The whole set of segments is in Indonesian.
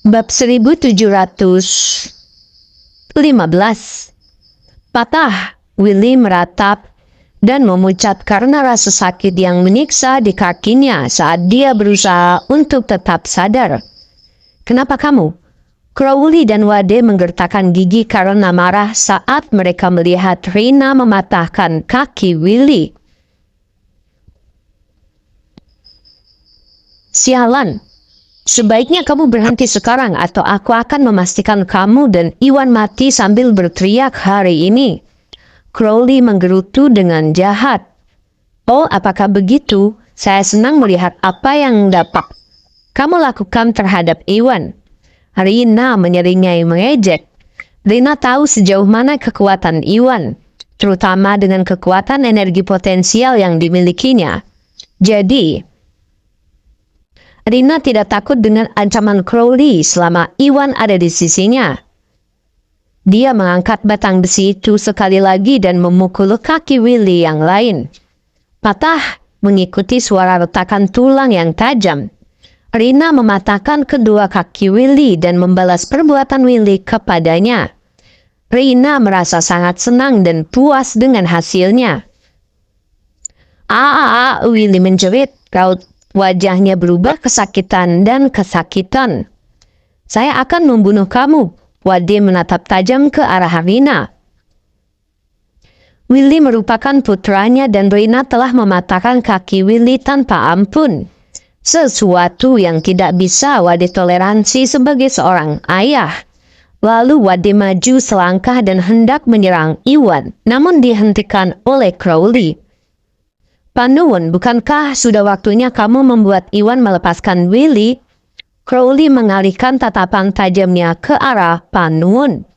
Bab 1715. Patah, Willy meratap dan memucat karena rasa sakit yang menyiksa di kakinya saat dia berusaha untuk tetap sadar. "Kenapa kamu?" Crowley dan Wade menggertakkan gigi karena marah saat mereka melihat Rina mematahkan kaki Willy. "Sialan! Sebaiknya kamu berhenti sekarang atau aku akan memastikan kamu dan Iwan mati sambil berteriak hari ini." Crowley menggerutu dengan jahat. "Oh, apakah begitu? Saya senang melihat apa yang dapat kamu lakukan terhadap Iwan." Rina menyeringai mengejek. Rina tahu sejauh mana kekuatan Iwan, terutama dengan kekuatan energi potensial yang dimilikinya. Jadi, Rina tidak takut dengan ancaman Crowley selama Iwan ada di sisinya. Dia mengangkat batang besi itu sekali lagi dan memukul kaki Willy yang lain. Patah mengikuti suara retakan tulang yang tajam. Rina mematahkan kedua kaki Willy dan membalas perbuatan Willy kepadanya. Rina merasa sangat senang dan puas dengan hasilnya. Willy menjerit. Raut wajahnya berubah kesakitan dan kesakitan. "Saya akan membunuh kamu." Wade menatap tajam ke arah Rina. Willy merupakan putranya dan Rina telah mematahkan kaki Willy tanpa ampun. Sesuatu yang tidak bisa Wade toleransi sebagai seorang ayah. Lalu Wade maju selangkah dan hendak menyerang Iwan, namun dihentikan oleh Crowley. "Panuwun, bukankah sudah waktunya kamu membuat Iwan melepaskan Willy?" Crowley mengalihkan tatapan tajamnya ke arah Panuwun.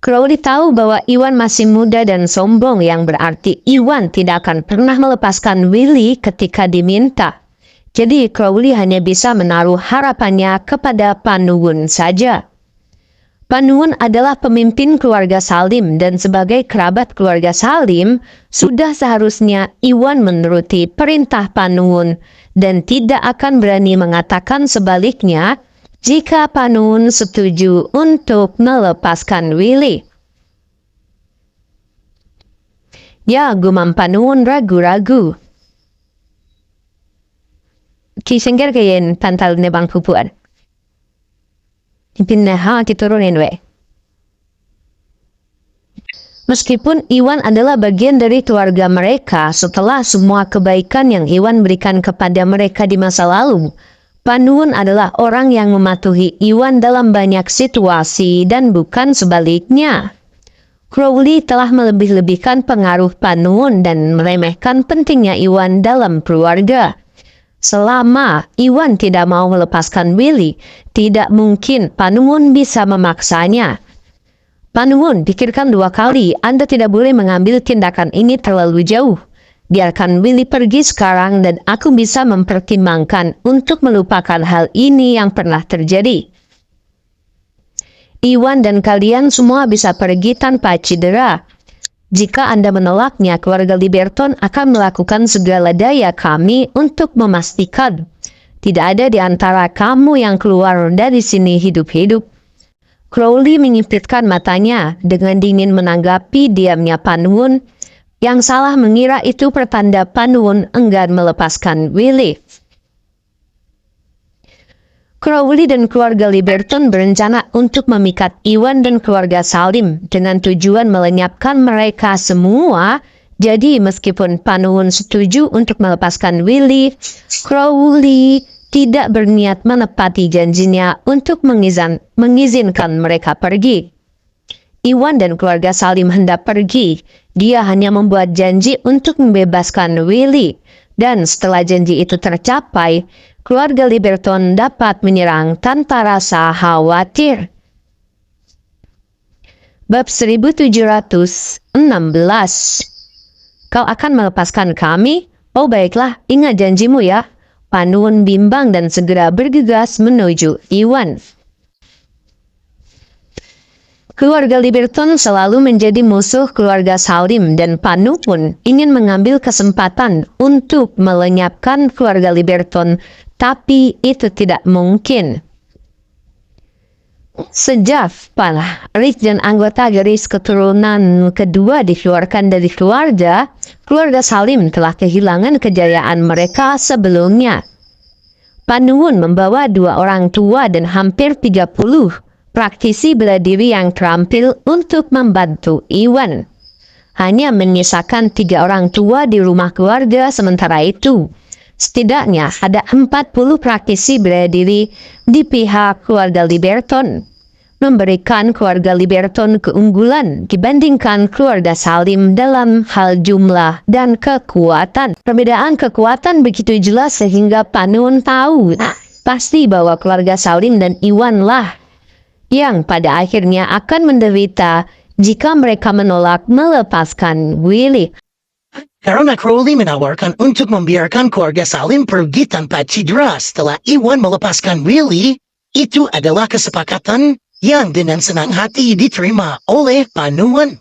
Crowley tahu bahwa Iwan masih muda dan sombong, yang berarti Iwan tidak akan pernah melepaskan Willy ketika diminta. Jadi Crowley hanya bisa menaruh harapannya kepada Panuwun saja. Panuwun adalah pemimpin keluarga Salim dan sebagai kerabat keluarga Salim, sudah seharusnya Iwan menuruti perintah Panuwun dan tidak akan berani mengatakan sebaliknya jika Panuwun setuju untuk melepaskan Willy. "Ya," gumam Panuwun ragu-ragu. "Kisengger kayen pantal nebang pupuan. Pindah diturunin we." Meskipun Iwan adalah bagian dari keluarga mereka setelah semua kebaikan yang Iwan berikan kepada mereka di masa lalu, Panuwun adalah orang yang mematuhi Iwan dalam banyak situasi dan bukan sebaliknya. Crowley telah melebih-lebihkan pengaruh Panuwun dan meremehkan pentingnya Iwan dalam keluarga. Selama Iwan tidak mau melepaskan Willy, tidak mungkin Panuwun bisa memaksanya. "Panuwun, pikirkan 2 kali, Anda tidak boleh mengambil tindakan ini terlalu jauh. Biarkan Willy pergi sekarang dan aku bisa mempertimbangkan untuk melupakan hal ini yang pernah terjadi. Iwan dan kalian semua bisa pergi tanpa cedera. Jika Anda menolaknya, keluarga Liberton akan melakukan segala daya kami untuk memastikan tidak ada di antara kamu yang keluar dari sini hidup-hidup." Crowley menyipitkan matanya dengan dingin menanggapi diamnya Panuwun. Yang salah mengira itu pertanda Panuwun enggan melepaskan Willy. Crowley dan keluarga Liberton berencana untuk memikat Iwan dan keluarga Salim dengan tujuan melenyapkan mereka semua. Jadi meskipun Panuwun setuju untuk melepaskan Willy, Crowley tidak berniat menepati janjinya untuk mengizinkan mereka pergi. Iwan dan keluarga Salim hendak pergi. Dia hanya membuat janji untuk membebaskan Willy. Dan setelah janji itu tercapai, keluarga Liberton dapat menyerang tanpa rasa khawatir. Bab 1716. "Kau akan melepaskan kami? Oh baiklah, ingat janjimu ya." Panuwun bimbang dan segera bergegas menuju Iwan. Keluarga Liberton selalu menjadi musuh keluarga Salim dan Panuwun ingin mengambil kesempatan untuk melenyapkan keluarga Liberton tapi itu tidak mungkin. Sejak para Rick dan anggota garis keturunan kedua dikeluarkan dari keluarga Salim telah kehilangan kejayaan mereka sebelumnya. Panuwun membawa 2 orang tua dan hampir 30 praktisi bela diri yang terampil untuk membantu Iwan. Hanya menyisakan 3 orang tua di rumah keluarga sementara itu. Setidaknya ada 40 praktisi bela diri di pihak keluarga Liberton, memberikan keluarga Liberton keunggulan dibandingkan keluarga Salim dalam hal jumlah dan kekuatan. Perbedaan kekuatan begitu jelas sehingga Panuwun tahu pasti bahwa keluarga Salim dan Iwan lah yang pada akhirnya akan menderita jika mereka menolak melepaskan Willy. Karena Crowley menawarkan untuk membiarkan keluarga Salim pergi tanpa cedera setelah Iwan melepaskan Willy, itu adalah kesepakatan yang dengan senang hati diterima oleh Panuwun.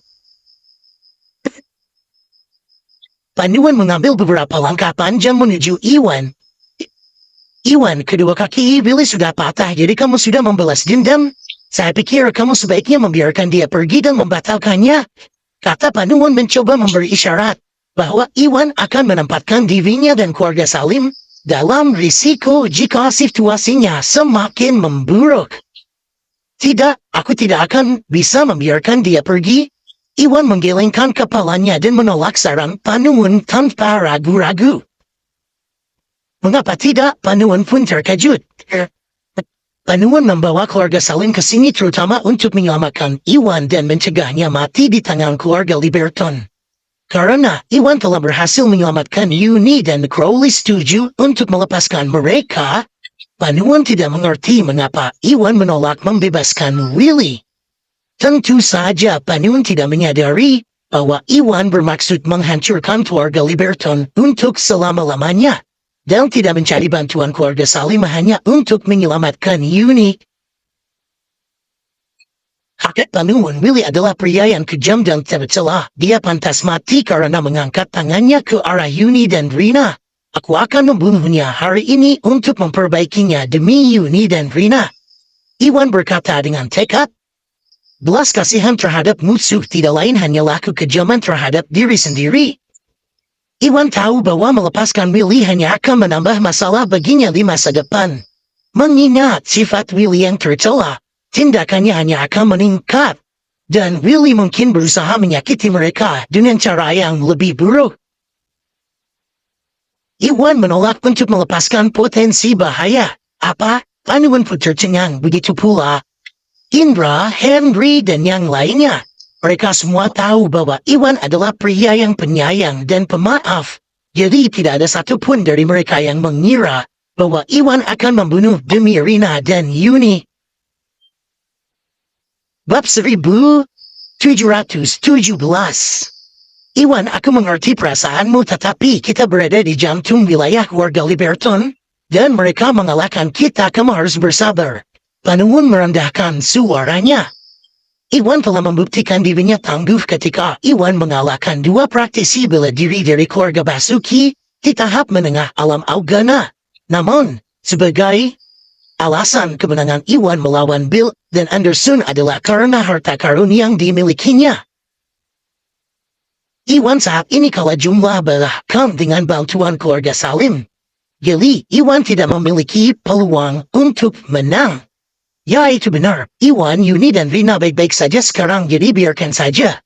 Panuwun mengambil beberapa langkah panjang menuju Iwan. Iwan, kedua kaki Willy sudah patah, jadi kamu sudah membalas dendam? Saya pikir kamu sebaiknya membiarkan dia pergi dan membatalkannya. Kata Panuwun mencoba memberi isyarat bahwa Iwan akan menempatkan dirinya dan keluarga Salim dalam risiko jika situasinya semakin memburuk. Tidak, aku tidak akan bisa membiarkan dia pergi. Iwan menggelengkan kepalanya dan menolak saran Panuwun tanpa ragu-ragu. Mengapa tidak? Panuwun pun terkejut. Panuwun membawa keluarga Salim ke sini terutama untuk menyelamatkan Iwan dan mencegahnya mati di tangan keluarga Liberton. Karena Iwan telah berhasil menyelamatkan Uni dan Crowley setuju untuk melepaskan mereka, Panuwun tidak mengerti mengapa Iwan menolak membebaskan Willy. Tentu saja Panuwun tidak menyadari bahwa Iwan bermaksud menghancurkan keluarga Liberton untuk selama-lamanya dan tidak mencari bantuan keluarga Salim hanya untuk menyelamatkan Uni. Hakikat Panuwun, Willy adalah pria yang kejam dan tercela. Dia pantas mati karena mengangkat tangannya ke arah Uni dan Rina. Aku akan membunuhnya hari ini untuk memperbaikinya demi Uni dan Rina. Iwan berkata dengan tekad. Belas kasihan terhadap musuh tidak lain hanyalah kekejaman terhadap diri sendiri. Iwan tahu bahwa melepaskan Willy hanya akan menambah masalah baginya di masa depan. Mengingat sifat Willy yang tercela, tindakannya hanya akan meningkat, dan Willy mungkin berusaha menyakiti mereka dengan cara yang lebih buruk. Iwan menolak untuk melepaskan potensi bahaya. Apa? Panuwun pun tercengang, begitu pula Indra, Henry, dan yang lainnya. Mereka semua tahu bahwa Iwan adalah pria yang penyayang dan pemaaf. Jadi tidak ada satupun dari mereka yang mengira bahwa Iwan akan membunuh demi Rina dan Uni. Bab 1717. Iwan, aku mengerti perasaanmu, tetapi kita berada di jantung wilayah warga Liberton, dan mereka mengalahkan kita. Kamu harus bersabar. Panuwun merendahkan suaranya. Iwan telah membuktikan dirinya tangguh ketika Iwan mengalahkan 2 praktisi bela diri dari keluarga Basuki di tahap menengah alam Augana. Namun, sebagai alasan kemenangan Iwan melawan Bill dan Anderson adalah karena harta karun yang dimilikinya. Iwan saat ini kalah jumlah bahkan dengan bantuan keluarga Salim. Jadi, Iwan tidak memiliki peluang untuk menang. Ya, itu benar. Iwan, Uni, dan Rina baik-baik saja sekarang, jadi biarkan saja.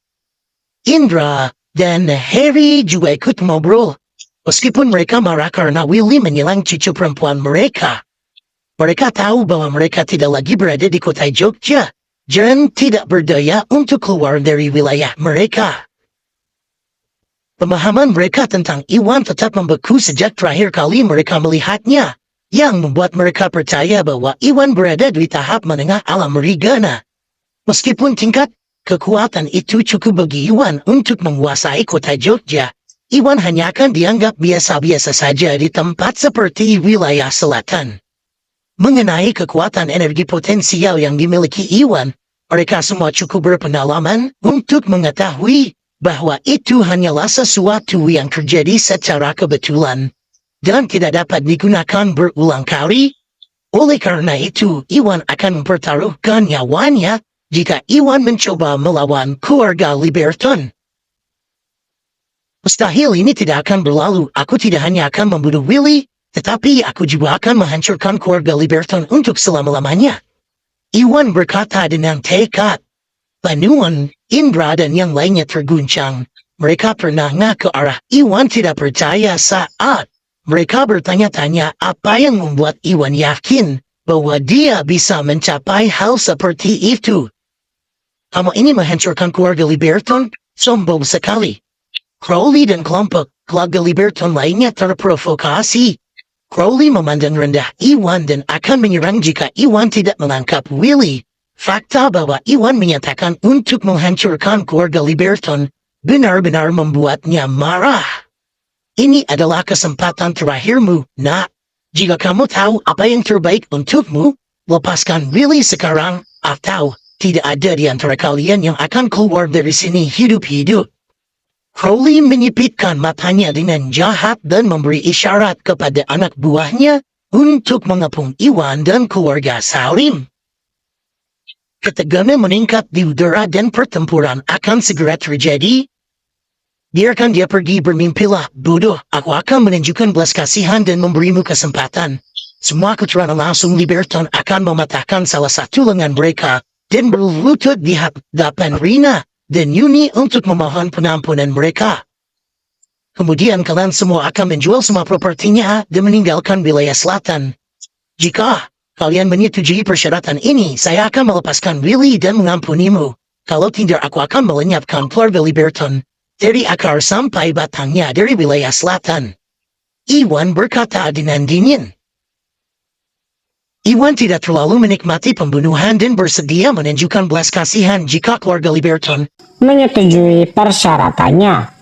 Indra dan Harry juga ikut ngobrol. Meskipun mereka marah karena Willy menyilang cucu perempuan mereka. Mereka tahu bahwa mereka tidak lagi berada di kota Jogja, dan tidak berdaya untuk keluar dari wilayah mereka. Pemahaman mereka tentang Iwan tetap membeku sejak terakhir kali mereka melihatnya, yang membuat mereka percaya bahwa Iwan berada di tahap menengah alam Rigana. Meskipun tingkat kekuatan itu cukup bagi Iwan untuk menguasai kota Jogja, Iwan hanya akan dianggap biasa-biasa saja di tempat seperti wilayah selatan. Mengenai kekuatan energi potensial yang dimiliki Iwan, mereka semua cukup berpengalaman untuk mengetahui bahwa itu hanyalah sesuatu yang terjadi secara kebetulan. dan tidak dapat digunakan berulang kali. Oleh karena itu, Iwan akan mempertaruhkan nyawanya jika Iwan mencoba melawan keluarga Liberton. Mustahil ini tidak akan berlalu. Aku tidak hanya akan membunuh Willy, tetapi aku juga akan menghancurkan keluarga Liberton untuk selama-lamanya. Iwan berkata dengan tekad. Panuan, Indra dan yang lainnya terguncang. Mereka pernah ke arah Iwan tidak percaya saat mereka bertanya-tanya apa yang membuat Iwan yakin bahwa dia bisa mencapai hal seperti itu. Kamu ini menghancurkan keluarga Liberton? Sombong sekali. Crowley dan kelompok keluarga Liberton lainnya terprovokasi. Crowley memandang rendah Iwan dan akan menyerang jika Iwan tidak menangkap Willy. Fakta bahwa Iwan menyatakan untuk menghancurkan keluarga Liberton benar-benar membuatnya marah. Ini adalah kesempatan terakhirmu, nak. Jika kamu tahu apa yang terbaik untukmu, lepaskan Willy sekarang, atau tidak ada di antara kalian yang akan keluar dari sini hidup-hidup. Crowley menyipitkan matanya dengan jahat dan memberi isyarat kepada anak buahnya untuk mengepung Iwan dan keluarga Salim. Ketegangan meningkat di udara dan pertempuran akan segera terjadi. Biarkan dia pergi, bermimpilah, bodoh. Aku akan menunjukkan belas kasihan dan memberimu kesempatan. Semua keturunan langsung Liberton akan mematahkan salah satu lengan mereka dan berlutut di hadapan Rina dan Yuni untuk memohon penampunan mereka. Kemudian kalian semua akan menjual semua propertinya dan meninggalkan wilayah selatan. Jika kalian menyetujui persyaratan ini, saya akan melepaskan Willy dan mengampunimu. Kalau tidak, aku akan melenyapkan keluarga Liberton dari akar sampai batangnya dari wilayah selatan. Iwan berkata dengan dingin. Iwan tidak terlalu menikmati pembunuhan dan bersedia menunjukkan belas kasihan jika keluarga Liberton menyetujui persyaratannya.